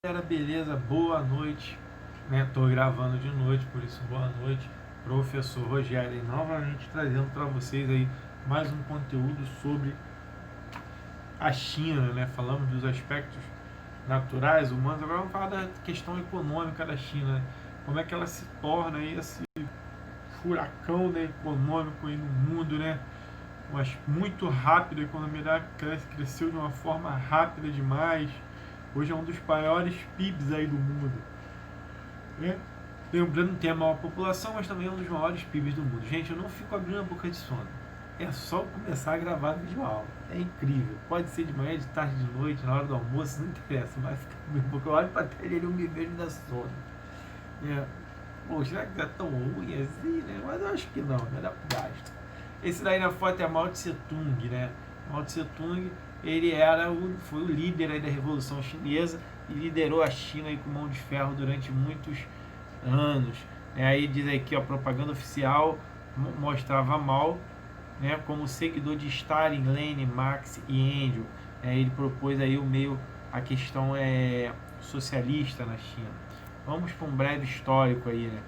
Galera, beleza? Boa noite, né? Tô gravando de noite, por isso boa noite, professor Rogério, aí, novamente trazendo para vocês aí mais um conteúdo sobre a China, né? Falamos dos aspectos naturais, humanos, agora vamos falar da questão econômica da China, né? Como é que ela se torna aí esse furacão, né, econômico aí no mundo, né? Mas muito rápido, a economia dela cresceu de uma forma rápida demais. Hoje é um dos maiores PIBs aí do mundo, né? Lembrando, tem a maior população, mas também é um dos maiores PIBs do mundo. Gente, eu não fico abrindo a boca de sono. É só começar a gravar vídeo aula. É incrível. Pode ser de manhã, de tarde, de noite, na hora do almoço, não interessa. Vai ficar abrindo a boca. Eu olho pra tela e eu me vejo da sono. É. Pô, será que é tão ruim assim, né? Mas eu acho que não, né? Dá pro gasto. Esse daí na foto é Mao Tse Tung, né? Mao Tse Tung, ele foi o líder aí da Revolução Chinesa e liderou a China aí com mão de ferro durante muitos anos. Aí diz aqui, a propaganda oficial mostrava Mao, né, como seguidor de Stalin, Lenin, Marx e Engels. Ele propôs aí a questão socialista na China. Vamos para um breve histórico aí, né?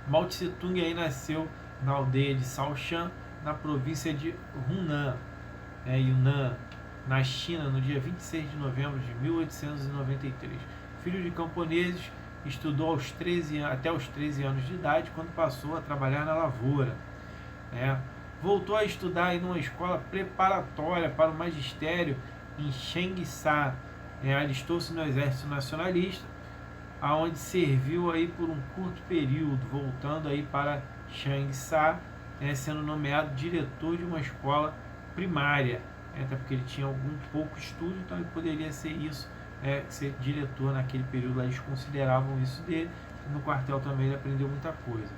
Mao Tse Tung aí nasceu na aldeia de Shaoshan, na província de Hunan, Yunnan, na China, no dia 26 de novembro de 1893. Filho de camponeses, estudou até os 13 anos de idade, quando passou a trabalhar na lavoura. Voltou a estudar em uma escola preparatória para o magistério em Chengsha. Alistou-se no exército nacionalista, aonde serviu aí por um curto período, voltando aí para Changsha, sendo nomeado diretor de uma escola primária, até porque ele tinha algum pouco estudo, então ele poderia ser isso, ser diretor naquele período lá, eles consideravam isso dele. No quartel também ele aprendeu muita coisa.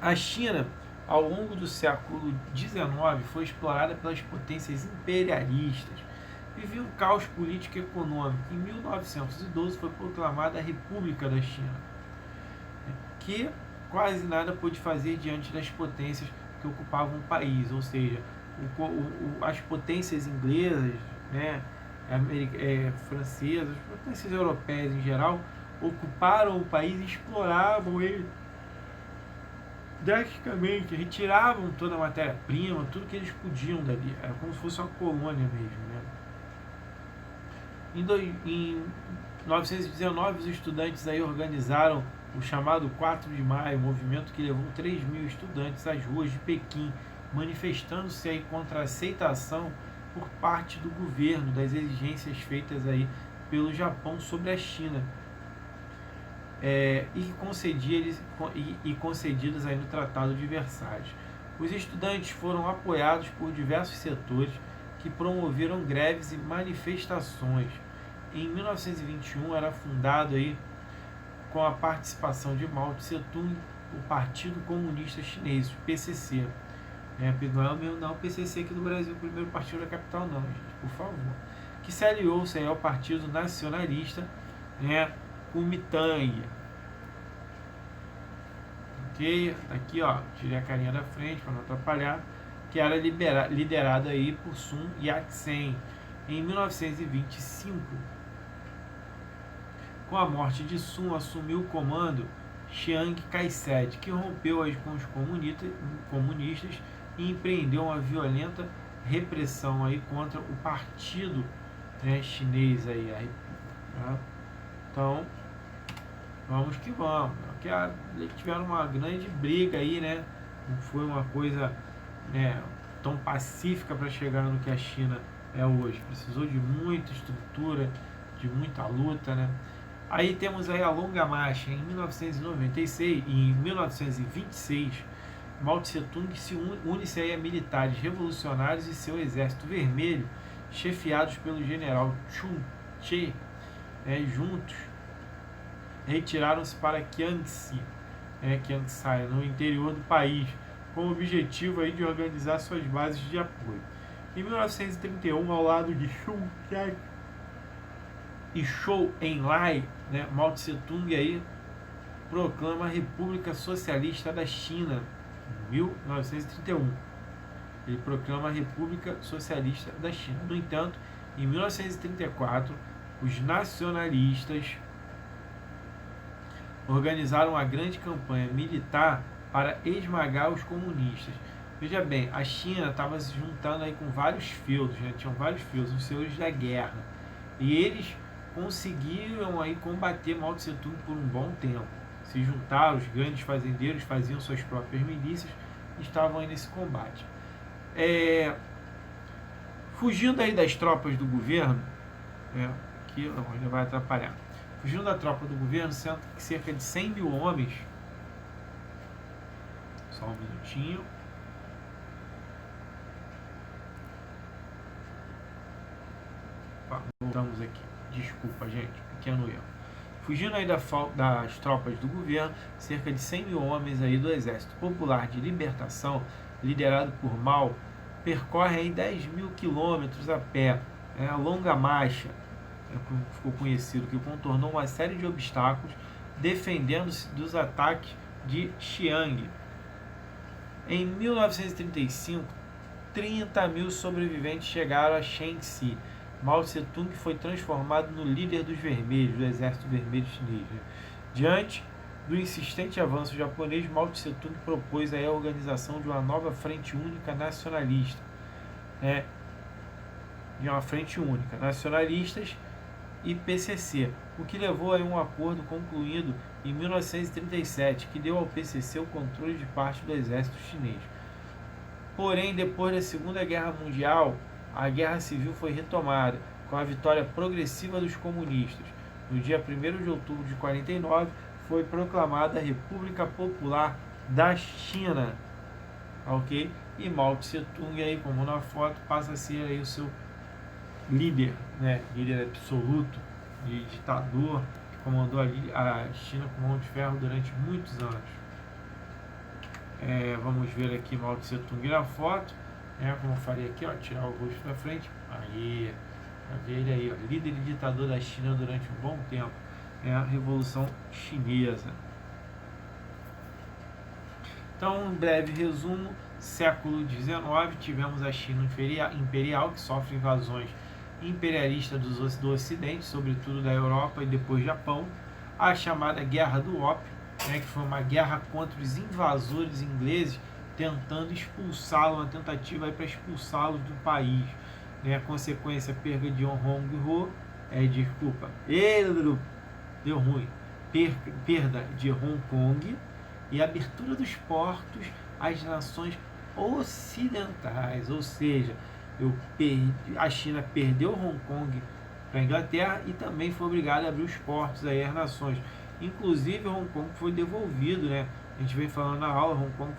A China, ao longo do século XIX, foi explorada pelas potências imperialistas. Vivia um caos político e econômico. Em 1912 foi proclamada a República da China, que quase nada pôde fazer diante das potências que ocupavam o país, ou seja, as potências inglesas, francesas, as potências europeias em geral, ocuparam o país e exploravam ele drasticamente, retiravam toda a matéria-prima, tudo que eles podiam dali, era como se fosse uma colônia mesmo, né? Em 1919, os estudantes aí organizaram o chamado 4 de Maio, movimento que levou 3 mil estudantes às ruas de Pequim, manifestando-se aí contra a aceitação por parte do governo das exigências feitas aí pelo Japão sobre a China, e concedidas aí no Tratado de Versalhes. Os estudantes foram apoiados por diversos setores que promoveram greves e manifestações. Em 1921 era fundado aí, com a participação de Mao Tse Tung, o Partido Comunista Chinês, o PCC. Não é o mesmo, não, o PCC aqui do Brasil, o primeiro partido da capital, não, gente, por favor. Que se aliou-se ao Partido Nacionalista, Kuomintang. Ok? Aqui, ó, tirei a carinha da frente para não atrapalhar. Que era liderado aí por Sun Yat-sen. Em 1925, com a morte de Sun, assumiu o comando Chiang Kai-shek, que rompeu com os comunistas e empreendeu uma violenta repressão aí contra o partido, chinês aí. Então, vamos que vamos. Eles tiveram uma grande briga aí, né? Não foi uma coisa, tão pacífica para chegar no que a China é hoje. Precisou de muita estrutura, de muita luta, né? Aí temos aí a longa marcha. Em 1996 e em 1926, Mao Tse Tung se une-se aí a militares revolucionários e seu exército vermelho, chefiados pelo general Chun Che, juntos retiraram-se para Kiangsi, no interior do país, com o objetivo aí de organizar suas bases de apoio. Em 1931, ao lado de Sun Yat e Zhou Enlai, Mao Tse Tung aí proclama a República Socialista da China, em 1931. Ele proclama a República Socialista da China. No entanto, em 1934, os nacionalistas organizaram uma grande campanha militar para esmagar os comunistas. Veja bem, a China estava se juntando aí com vários feudos, né? Tinham vários feudos, os senhores da guerra. E eles conseguiram aí combater Mao Tse Tung por um bom tempo. Se juntaram, os grandes fazendeiros faziam suas próprias milícias e estavam aí nesse combate. Fugindo aí das tropas do governo, que ainda vai atrapalhar. Fugindo da tropa do governo, cerca de 100 mil homens. Só um minutinho. Voltamos aqui. Desculpa, gente. Pequeno erro. Fugindo aí das tropas do governo, cerca de 100 mil homens aí do Exército Popular de Libertação, liderado por Mao, percorre aí 10 mil quilômetros a pé, a longa marcha, ficou conhecido, que contornou uma série de obstáculos, defendendo-se dos ataques de Xiang. Em 1935, 30 mil sobreviventes chegaram a Shanxi. Mao Tse Tung foi transformado no líder dos vermelhos, do exército vermelho chinês. Diante do insistente avanço japonês, Mao Tse Tung propôs a organização de uma nova frente única nacionalista. De uma frente única, nacionalistas e PCC, o que levou a um acordo concluído em 1937, que deu ao PCC o controle de parte do exército chinês. Porém, depois da Segunda Guerra Mundial, a guerra civil foi retomada, com a vitória progressiva dos comunistas. No dia 1º de outubro de 1949, foi proclamada a República Popular da China. Ok? E Mao Tse Tung, aí, como na foto, passa a ser aí o seu líder, líder absoluto, de ditador, que comandou a China com mão de ferro durante muitos anos. Vamos ver aqui Mao Tse Tung na foto, como eu falei aqui, tirar o rosto da frente, aí, para ver ele aí, líder e ditador da China durante um bom tempo, a Revolução Chinesa. Então, um breve resumo: século XIX, tivemos a China imperial, que sofre invasões imperialistas do Ocidente, sobretudo da Europa e depois Japão, a chamada Guerra do Ópio, que foi uma guerra contra os invasores ingleses, tentando expulsá-lo, uma tentativa para expulsá-los do país. A consequência, perda de deu ruim, perda de Hong Kong e abertura dos portos às nações ocidentais, ou seja, a China perdeu Hong Kong para a Inglaterra e também foi obrigada a abrir os portos aí às nações. Inclusive, Hong Kong foi devolvido, a gente vem falando na aula, Hong Kong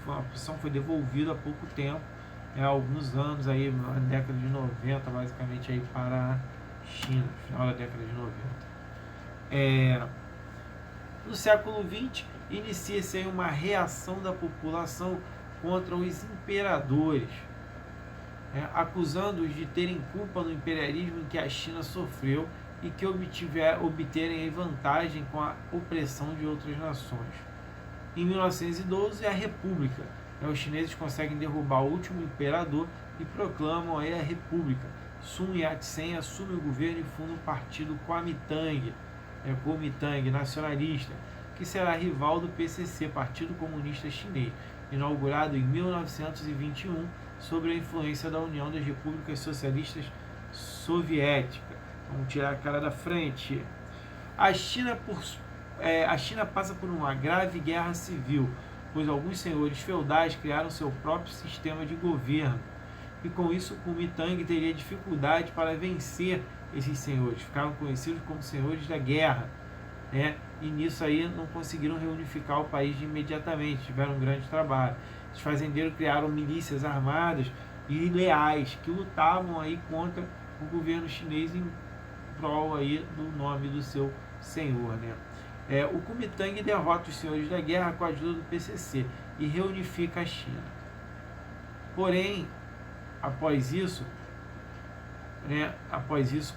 foi devolvido há pouco tempo, há alguns anos, aí, na década de 90, basicamente, aí para a China, final da década de 90. No século XX, inicia-se aí uma reação da população contra os imperadores, acusando-os de terem culpa no imperialismo em que a China sofreu e que obterem vantagem com a opressão de outras nações. Em 1912, a República. Os chineses conseguem derrubar o último imperador e proclamam aí a República. Sun Yat-sen assume o governo e funda o partido Kuomintang, Kuomintang nacionalista, que será rival do PCC, Partido Comunista Chinês, inaugurado em 1921 sob a influência da União das Repúblicas Socialistas Soviéticas. Vamos tirar a cara da frente. A China passa por uma grave guerra civil, pois alguns senhores feudais criaram seu próprio sistema de governo. E com isso, Kuomintang teria dificuldade para vencer esses senhores. Ficaram conhecidos como senhores da guerra. E nisso aí não conseguiram reunificar o país imediatamente, tiveram um grande trabalho. Os fazendeiros criaram milícias armadas e leais que lutavam aí contra o governo chinês em prol aí do nome do seu senhor. O Kuomintang derrota os senhores da guerra com a ajuda do PCC e reunifica a China. Porém, após isso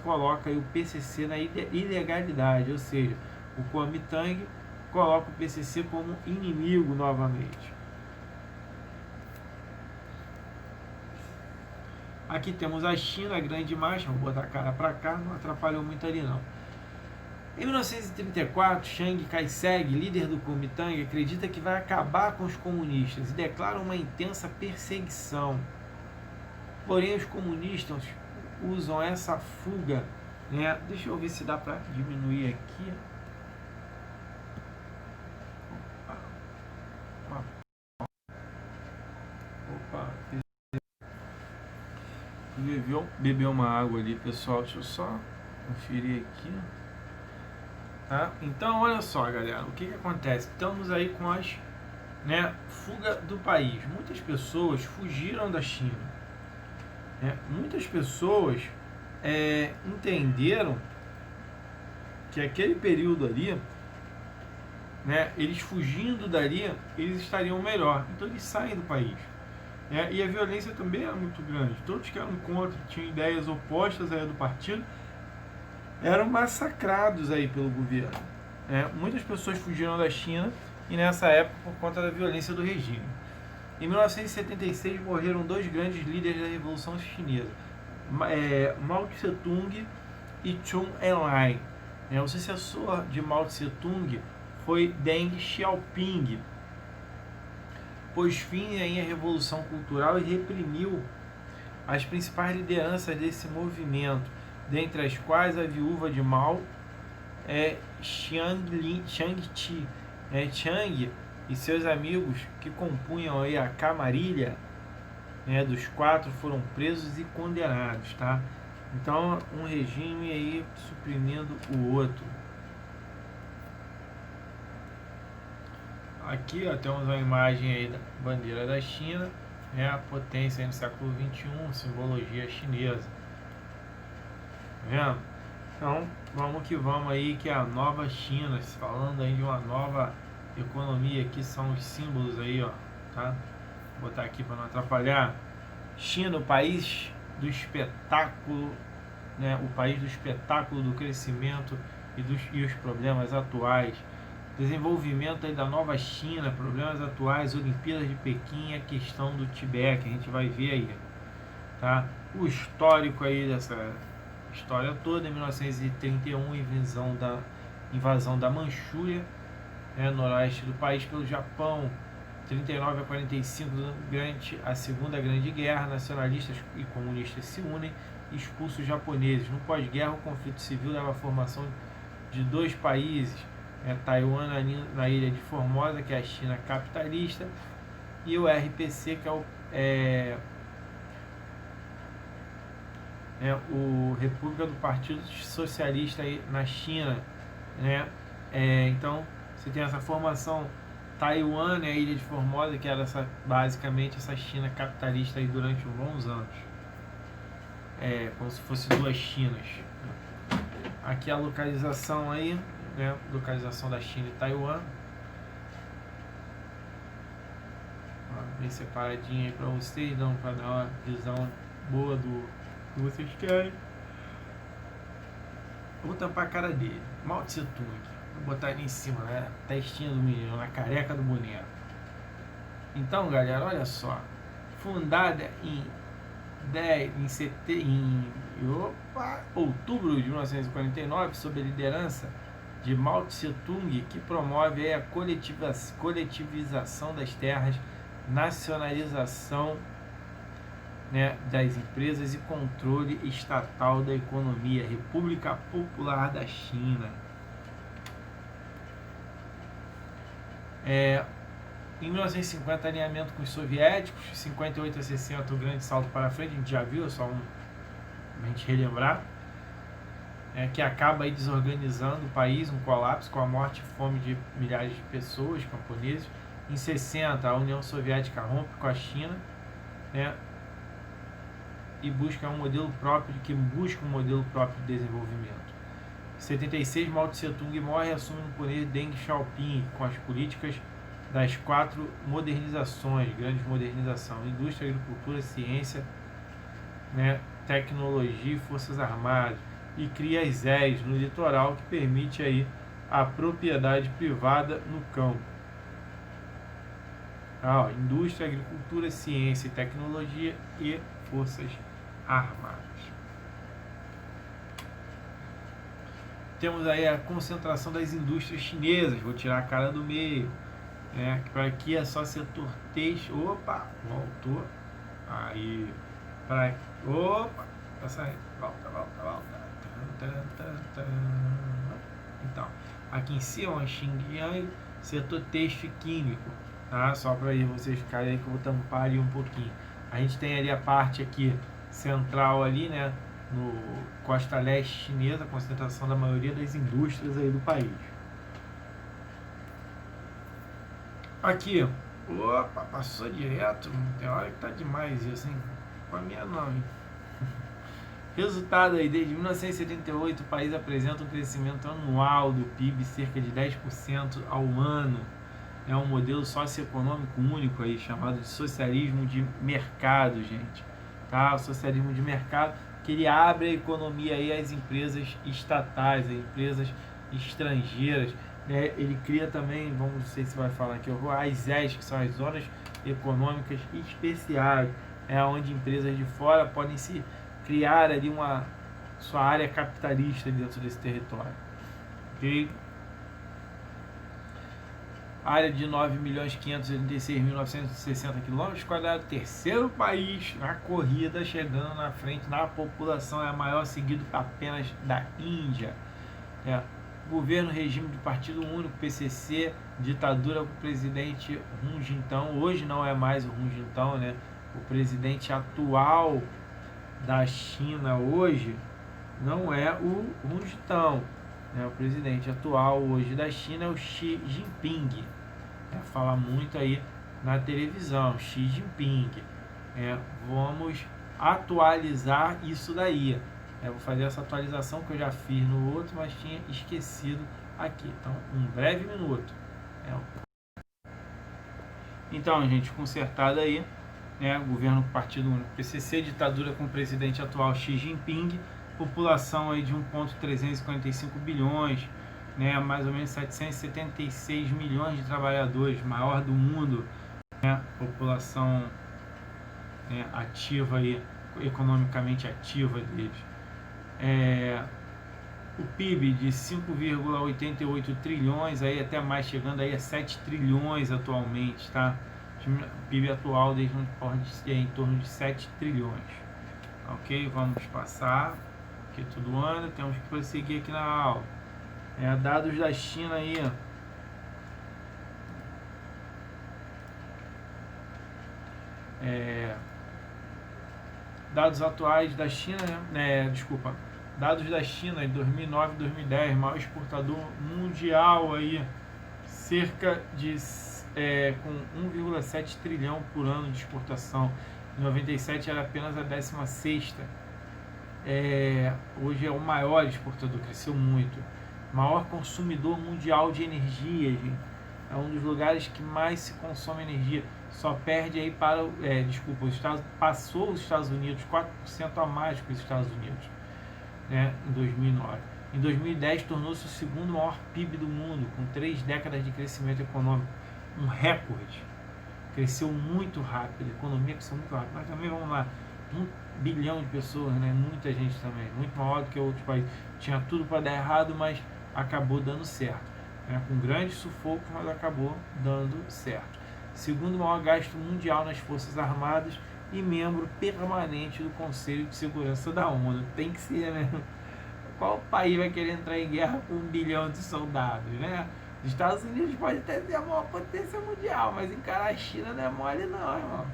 coloca aí o PCC na ilegalidade, ou seja, o Kuomintang coloca o PCC como inimigo novamente. Aqui temos a China, a grande marcha, vou botar a cara para cá, não atrapalhou muito ali não. Em 1934, Chiang Kai-shek, líder do Kuomintang, acredita que vai acabar com os comunistas e declara uma intensa perseguição. Porém, os comunistas usam essa fuga, né? Deixa eu ver se dá para diminuir aqui. Opa. Bebeu uma água ali, pessoal. Deixa eu só conferir aqui. Tá? Então, olha só, galera. O que acontece? Estamos aí com as, né, fuga do país. Muitas pessoas fugiram da China. Muitas pessoas entenderam que aquele período ali, né, eles fugindo dali, eles estariam melhor. Então eles saem do país. E a violência também era muito grande. Todos que eram contra, tinham ideias opostas aí do partido, eram massacrados aí pelo governo. Muitas pessoas fugiram da China e nessa época por conta da violência do regime. Em 1976 morreram dois grandes líderes da Revolução Chinesa, Mao Tse-tung e Chun Enlai. O sucessor de Mao Tse-tung foi Deng Xiaoping, pôs fim aí à Revolução Cultural e reprimiu as principais lideranças desse movimento, dentre as quais a viúva de Mao, Chiang Ti. Chiang e seus amigos que compunham aí a camarilha, dos quatro, foram presos e condenados, tá? Então, um regime aí suprimindo o outro. Aqui, ó, temos uma imagem aí da bandeira da China, a potência aí no século XXI, simbologia chinesa. Tá vendo? Então, vamos que vamos aí, que é a nova China, falando aí de uma nova economia. Aqui são os símbolos aí, ó, tá? Vou botar aqui para não atrapalhar. China, o país do espetáculo, o país do espetáculo, do crescimento e os problemas atuais. Desenvolvimento aí da nova China, problemas atuais, Olimpíadas de Pequim, a questão do Tibete, que a gente vai ver aí, tá? O histórico aí dessa história toda, em 1931, invasão da Manchúria, noroeste do país pelo Japão, 39 a 45, durante a Segunda Grande Guerra, nacionalistas e comunistas se unem e expulsam os japoneses. No pós-guerra, o conflito civil leva à formação de dois países, Taiwan na ilha de Formosa, que é a China capitalista, e o RPC, que é o República do Partido Socialista aí na China, então você tem essa formação Taiwan, a ilha de Formosa, que era basicamente essa China capitalista aí durante longos anos, como se fosse duas Chinas. Aqui a localização aí, localização da China e Taiwan, bem separadinho aí para vocês, dão para dar uma visão boa do que vocês querem. Eu vou tampar a cara dele, Mao Tse Tung, vou botar ele em cima, testinha do menino, na careca do boneco. Então, galera, olha só, fundada em outubro de 1949, sob a liderança de Mao Tse Tung, que promove a coletivização das terras, nacionalização, das empresas e controle estatal da economia. República Popular da China. Em 1950, alinhamento com os soviéticos. 58 a 60, o grande salto para frente, a gente já viu, só pra gente relembrar, que acaba aí desorganizando o país, um colapso com a morte e fome de milhares de pessoas, camponeses. Em 60, a União Soviética rompe com a China, e busca um modelo próprio de desenvolvimento. Em 76, Mao Tse Tung morre e assume no poder Deng Xiaoping, com as políticas das 4 modernizações, grandes modernização: indústria, agricultura, ciência, tecnologia e forças armadas, e cria as ZEs no litoral, que permite aí a propriedade privada no campo. Indústria, agricultura, ciência e tecnologia e forças Armadas. Temos aí a concentração das indústrias chinesas, vou tirar a cara do meio, né? Para aqui é só setor têxtil. Opa, voltou. Aí, para opa, essa aí, volta. Então, aqui em cima, Xinjiang, setor têxtil e químico, tá? Só para vocês ficarem aí que eu vou tampar ali um pouquinho. A gente tem ali a parte aqui central ali, né? No costa leste chinesa, a concentração da maioria das indústrias aí do país. Aqui, opa, passou direto, tem hora que tá demais isso, hein? Com a minha não, hein? Resultado aí, desde 1978 o país apresenta um crescimento anual do PIB cerca de 10% ao ano. É um modelo socioeconômico único aí, chamado de socialismo de mercado, gente. Tá? O socialismo de mercado, que ele abre a economia aí às empresas estatais, às empresas estrangeiras. Né? Ele cria também, vamos, não sei se vai falar aqui, as ZES, que são as zonas econômicas especiais, onde empresas de fora podem se criar ali sua área capitalista dentro desse território. Ok? Área de 9.586.960 km², terceiro país na corrida, chegando na frente na população, é a maior, seguido apenas da Índia. Governo, regime de partido único, PCC, ditadura com o presidente Hu Jintao. Hoje não é mais o Hu Jintao, né? O presidente atual da China hoje não é o Hu Jintao, né? O presidente atual hoje da China é o Xi Jinping. Fala muito aí na televisão, Xi Jinping. Vamos atualizar isso daí. Vou fazer essa atualização que eu já fiz no outro, mas tinha esquecido aqui. Então, um breve minuto. Então, gente, consertado aí, governo partido único PCC, ditadura com o presidente atual Xi Jinping, população aí de 1,345 bilhões, mais ou menos 776 milhões de trabalhadores, maior do mundo, população ativa aí, economicamente ativa deles. O PIB de 5,88 trilhões, aí até mais, chegando aí a 7 trilhões atualmente, tá? O PIB atual desde onde pode ser em torno de 7 trilhões. Ok, vamos passar, que tudo anda, temos que prosseguir aqui na aula. Dados da China aí, dados atuais da China, dados da China em 2009 e 2010, maior exportador mundial aí, cerca de com 1,7 trilhão por ano de exportação. Em 97 era apenas a 16ª. Hoje é o maior exportador, cresceu muito. Maior consumidor mundial de energia, gente. É um dos lugares que mais se consome energia. Só perde aí para passou os Estados Unidos, 4% a mais que os Estados Unidos, em 2009. Em 2010 tornou-se o segundo maior PIB do mundo, com 3 décadas de crescimento econômico, um recorde. Cresceu muito rápido, a economia cresceu muito rápido. Mas também, vamos lá, 1 bilhão de pessoas, muita gente também, muito maior do que outros países. Tinha tudo para dar errado, mas acabou dando certo. Com grande sufoco, mas acabou dando certo. Segundo maior gasto mundial nas Forças Armadas e membro permanente do Conselho de Segurança da ONU. Tem que ser, né? Qual país vai querer entrar em guerra com 1 bilhão de soldados, né? Os Estados Unidos pode até ter a maior potência mundial, mas encarar a China não é mole não, irmão.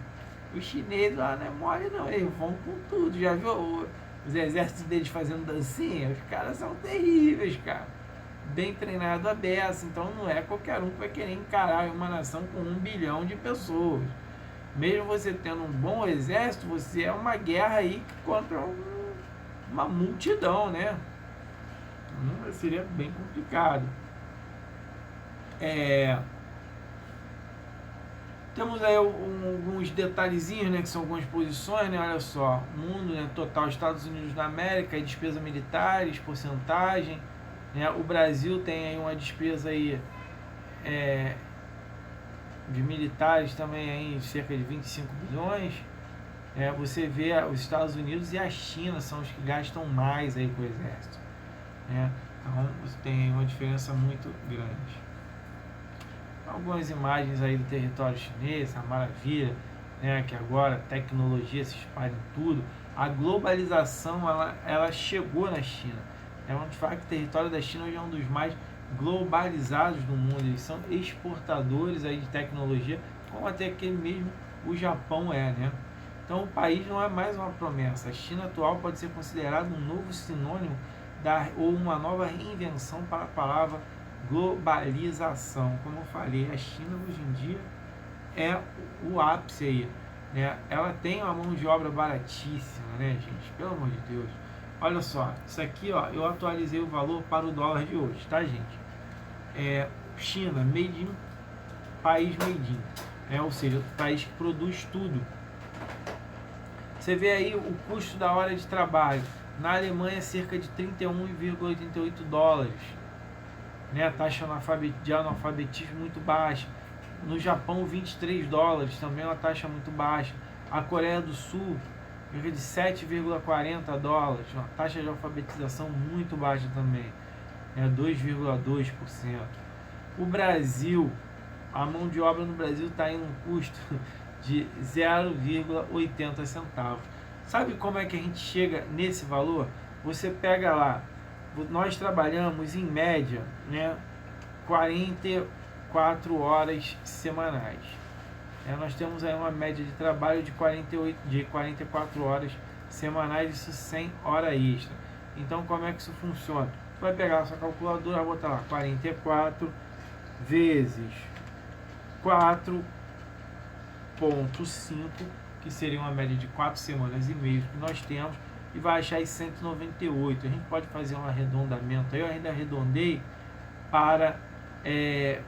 Os chineses lá não é mole não, eles vão com tudo. Já viu os exércitos deles fazendo dancinha? Os caras são terríveis, cara. Bem treinado a beça, então não é qualquer um que vai querer encarar uma nação com 1 bilhão de pessoas. Mesmo você tendo um bom exército, você é uma guerra aí contra uma multidão, né? Seria bem complicado. Temos aí alguns detalhezinhos, que são algumas posições, olha só, mundo, total Estados Unidos da América, e despesa militares, porcentagem, o Brasil tem aí uma despesa aí, de militares também aí, cerca de 25 bilhões, Você vê os Estados Unidos e a China são os que gastam mais aí com o exército. Então você tem uma diferença muito grande. Algumas imagens aí do território chinês, a maravilha, que agora a tecnologia se espalha em tudo. A globalização ela chegou na China. De fato, o território da China hoje é um dos mais globalizados do mundo. Eles são exportadores aí de tecnologia, como até aquele mesmo o Japão Então o país não é mais uma promessa. A China atual pode ser considerada um novo sinônimo ou uma nova reinvenção para a palavra globalização. Como eu falei, a China hoje em dia é o ápice aí. Ela tem uma mão de obra baratíssima, gente? Pelo amor de Deus. Olha só, isso aqui, eu atualizei o valor para o dólar de hoje, tá, gente? China, made in, país made in, ou seja, país que produz tudo. Você vê aí o custo da hora de trabalho. Na Alemanha, cerca de 31,88 dólares. A taxa de analfabetismo muito baixa. No Japão, 23 dólares, também uma taxa muito baixa. A Coreia do Sul, cerca de 7,40 dólares, uma taxa de alfabetização muito baixa também, 2,2%. O Brasil, a mão de obra no Brasil está em um custo de 0,80 centavos. Sabe como é que a gente chega nesse valor? Você pega lá, nós trabalhamos em média 44 horas semanais. Nós temos aí uma média de trabalho de 44 horas semanais, isso sem hora extra. Então como é que isso funciona? Você vai pegar a sua calculadora, botar lá 44 vezes 4,5, que seria uma média de 4 semanas e meio que nós temos, e vai achar aí 198. A gente pode fazer um arredondamento, eu ainda arredondei para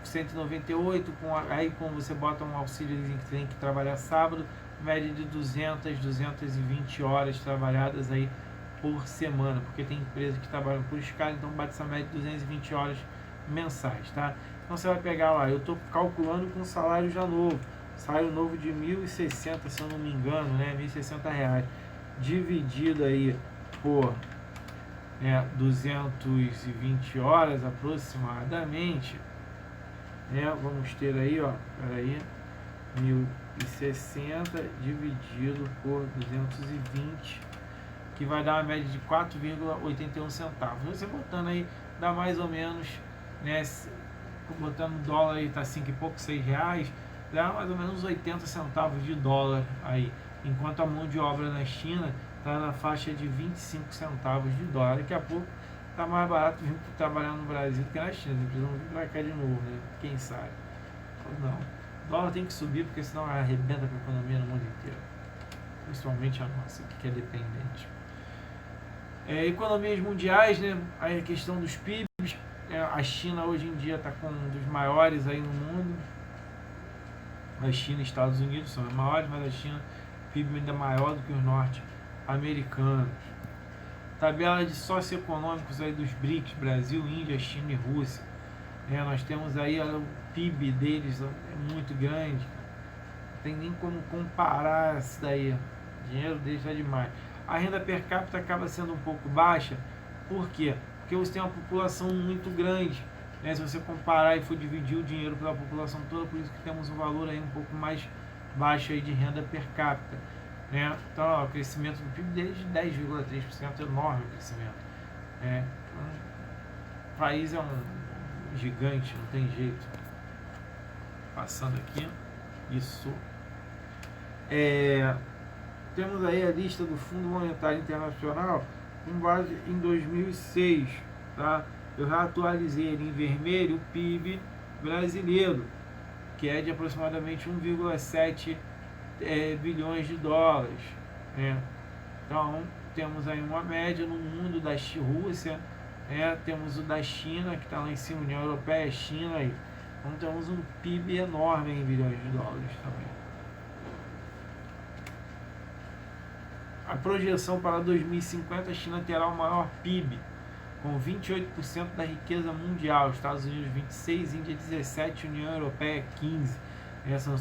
198, aí quando você bota um auxílio que tem que trabalhar sábado, média de 220 horas trabalhadas aí por semana, porque tem empresas que trabalham por escala, então bate essa média de 220 horas mensais, tá? Então você vai pegar lá, eu estou calculando com salário já novo, salário novo de 1.060, se eu não me engano, R$1.060, dividido aí por 220 horas aproximadamente, vamos ter aí, peraí, 1.060 dividido por 220, que vai dar uma média de 4,81 centavos. Você botando aí, dá mais ou menos, botando dólar aí, tá 5 e pouco, R$6, dá mais ou menos 80 centavos de dólar aí, enquanto a mão de obra na China está na faixa de 25 centavos de dólar. Daqui a pouco está mais barato vir trabalhar no Brasil do que na China. Eles precisam vir para cá de novo, Quem sabe? Ou não. O dólar tem que subir, porque senão arrebenta com a economia no mundo inteiro. Principalmente a nossa, que é dependente. Economias mundiais, a questão dos PIBs. A China hoje em dia está com um dos maiores aí no mundo. A China e Estados Unidos são os maiores, mas a China, o PIB ainda maior do que os norte-americanos. Tabela de socioeconômicos aí dos BRICS, Brasil, Índia, China e Rússia. Nós temos aí, o PIB deles é muito grande, não tem nem como comparar isso daí. O dinheiro deles é demais. A renda per capita acaba sendo um pouco baixa. Por quê? Porque você tem uma população muito grande. Se você comparar e for dividir o dinheiro pela população toda, por isso que temos um valor aí um pouco mais baixo aí de renda per capita. Então, o crescimento do PIB deles de 10,3%, enorme o crescimento. O país é um gigante, não tem jeito. Passando aqui, isso. Temos aí a lista do Fundo Monetário Internacional com base em 2006, tá? Eu já atualizei ele em vermelho o PIB brasileiro, que é de aproximadamente 1,7 bilhões de dólares. Então, temos aí uma média no mundo da Rússia, temos o da China, que está lá em cima, União Europeia, China aí. Então, temos um PIB enorme em bilhões de dólares também. A projeção para 2050, a China terá o maior PIB, com 28% da riqueza mundial, Estados Unidos 26%, Índia 17%, União Europeia 15%. Essas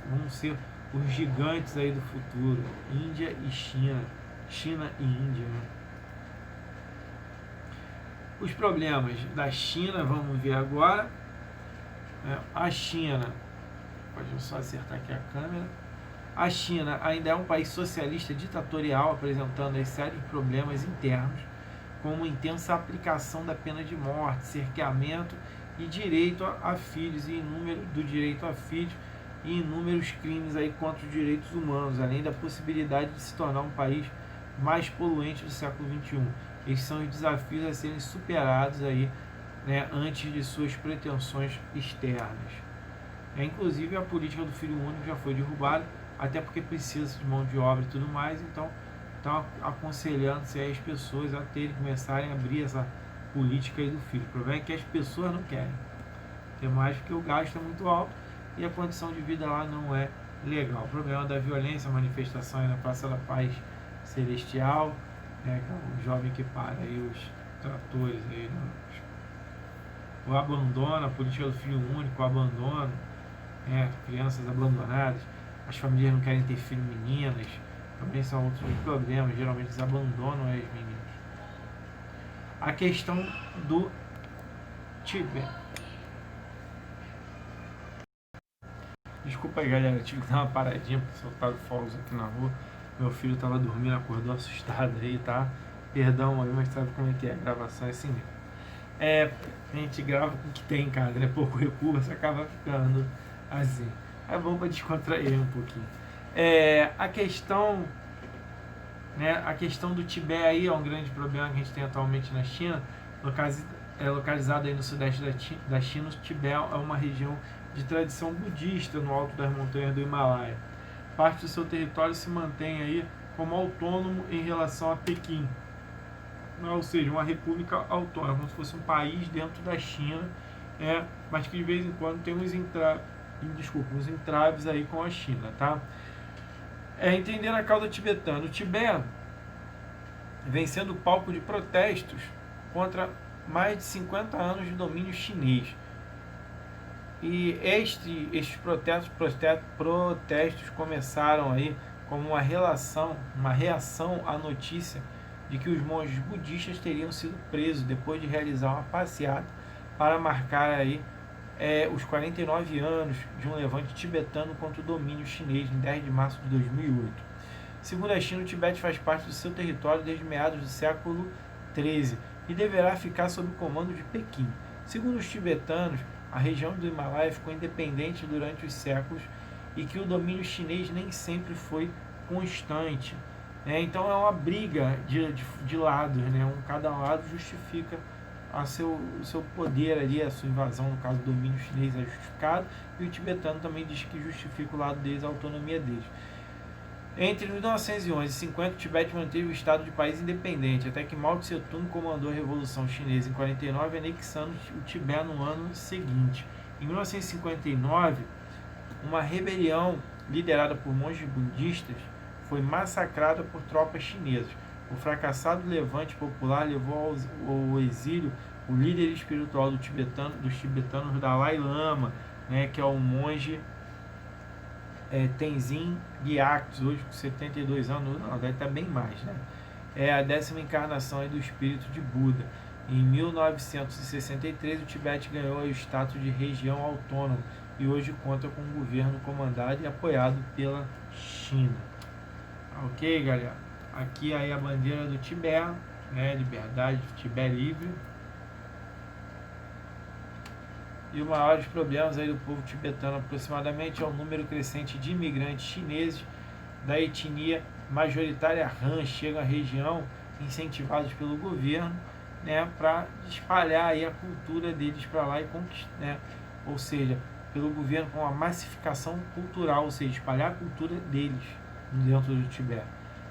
vão ser os gigantes aí do futuro, Índia e China, China e Índia, né? Os problemas da China, vamos ver agora. A China, pode eu só acertar aqui a câmera. A China ainda é um país socialista ditatorial, apresentando sérios problemas internos, como intensa aplicação da pena de morte, cerceamento e direito a filhos e do direito a filhos e inúmeros crimes aí contra os direitos humanos, além da possibilidade de se tornar um país mais poluente do século XXI. Esses são os desafios a serem superados aí, né, antes de suas pretensões externas. Inclusive a política do filho único já foi derrubada, até porque precisa de mão de obra e tudo mais, então estão aconselhando-se as pessoas a começarem a abrir essa política aí do filho. O problema é que as pessoas não querem. Tem mais porque o gasto é muito alto e a condição de vida lá não é legal. O problema da violência, a manifestação aí na Praça da Paz Celestial, né, que é um jovem que para aí os tratores aí, o abandono, a política do filho único, o abandono, crianças abandonadas, as famílias não querem ter filho meninas, também são outros problemas, geralmente eles abandonam as meninas. A questão do Tibete. Desculpa aí, galera, tive que dar uma paradinha porque soltaram fogos aqui na rua. Meu filho estava dormindo, acordou assustado aí, tá? Perdão aí, mas sabe como é que é? A gravação é assim mesmo. A gente grava com o que tem, cara, né? Pouco recurso, acaba ficando assim. É bom para descontrair um pouquinho. A questão do Tibete aí é um grande problema que a gente tem atualmente na China. Localizado aí no sudeste da China, o Tibete é uma região de tradição budista no alto das montanhas do Himalaia. Parte do seu território se mantém aí como autônomo em relação a Pequim, ou seja, uma república autônoma, como se fosse um país dentro da China, mas que de vez em quando tem uns entraves aí com a China, tá? Entender a causa tibetana. O Tibete vem sendo palco de protestos contra mais de 50 anos de domínio chinês. E estes protestos começaram aí como uma reação à notícia de que os monges budistas teriam sido presos depois de realizar uma passeata para marcar aí os 49 anos de um levante tibetano contra o domínio chinês em 10 de março de 2008. Segundo a China, o Tibete faz parte do seu território desde meados do século XIII e deverá ficar sob o comando de Pequim. Segundo os tibetanos, a região do Himalaia ficou independente durante os séculos e que o domínio chinês nem sempre foi constante. Então é uma briga de lados, né? Cada lado justifica o seu poder ali, a sua invasão, no caso do domínio chinês é justificado, e o tibetano também diz que justifica o lado deles, a autonomia deles. Entre 1911 e 1950, o Tibete manteve o estado de país independente, até que Mao Tse-tung comandou a Revolução Chinesa em 1949, anexando o Tibete no ano seguinte. Em 1959, uma rebelião liderada por monges budistas foi massacrada por tropas chinesas. O fracassado levante popular levou ao exílio o líder espiritual dos tibetanos, Dalai Lama, né, que é o monge Tenzin Gyatso, hoje com 72 anos, não, deve estar bem mais, né? É a 10ª encarnação aí do espírito de Buda. Em 1963, o Tibete ganhou o status de região autônoma e hoje conta com um governo comandado e apoiado pela China. Ok, galera? Aqui aí a bandeira do Tibete, né? Liberdade, Tibete livre. E os maiores problemas aí do povo tibetano aproximadamente é o número crescente de imigrantes chineses da etnia majoritária Han chegam à região incentivados pelo governo, né, para espalhar aí a cultura deles para lá e conquistar, né, ou seja, pelo governo com uma massificação cultural, ou seja, espalhar a cultura deles dentro do Tibete.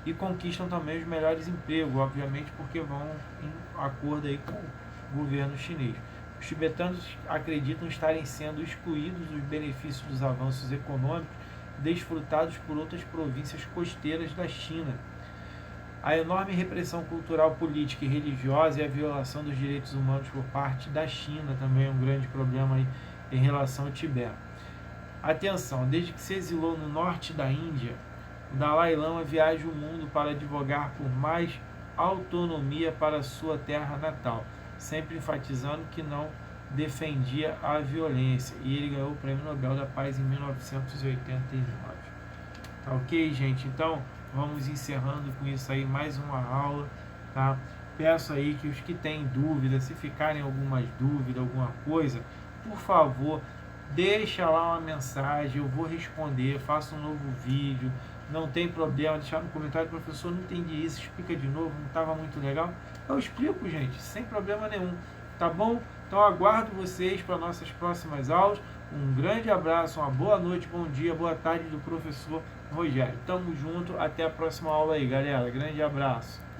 E conquistam também os melhores empregos, obviamente, porque vão em acordo aí com o governo chinês. Os tibetanos acreditam estarem sendo excluídos dos benefícios dos avanços econômicos desfrutados por outras províncias costeiras da China. A enorme repressão cultural, política e religiosa e a violação dos direitos humanos por parte da China também é um grande problema aí em relação ao Tibete. Atenção, desde que se exilou no norte da Índia, o Dalai Lama viaja o mundo para advogar por mais autonomia para sua terra natal, sempre enfatizando que não defendia a violência, e ele ganhou o Prêmio Nobel da Paz em 1989. Tá ok, gente? Então, vamos encerrando com isso aí mais uma aula, tá? Peço aí que os que têm dúvida, se ficarem algumas dúvidas, alguma coisa, por favor, deixa lá uma mensagem, eu vou responder, faço um novo vídeo, não tem problema, deixar no comentário, professor, não entendi isso, explica de novo, não estava muito legal. Eu explico, gente, sem problema nenhum, tá bom? Então aguardo vocês para nossas próximas aulas. Um grande abraço, uma boa noite, bom dia, boa tarde do professor Rogério. Tamo junto, até a próxima aula aí, galera. Grande abraço.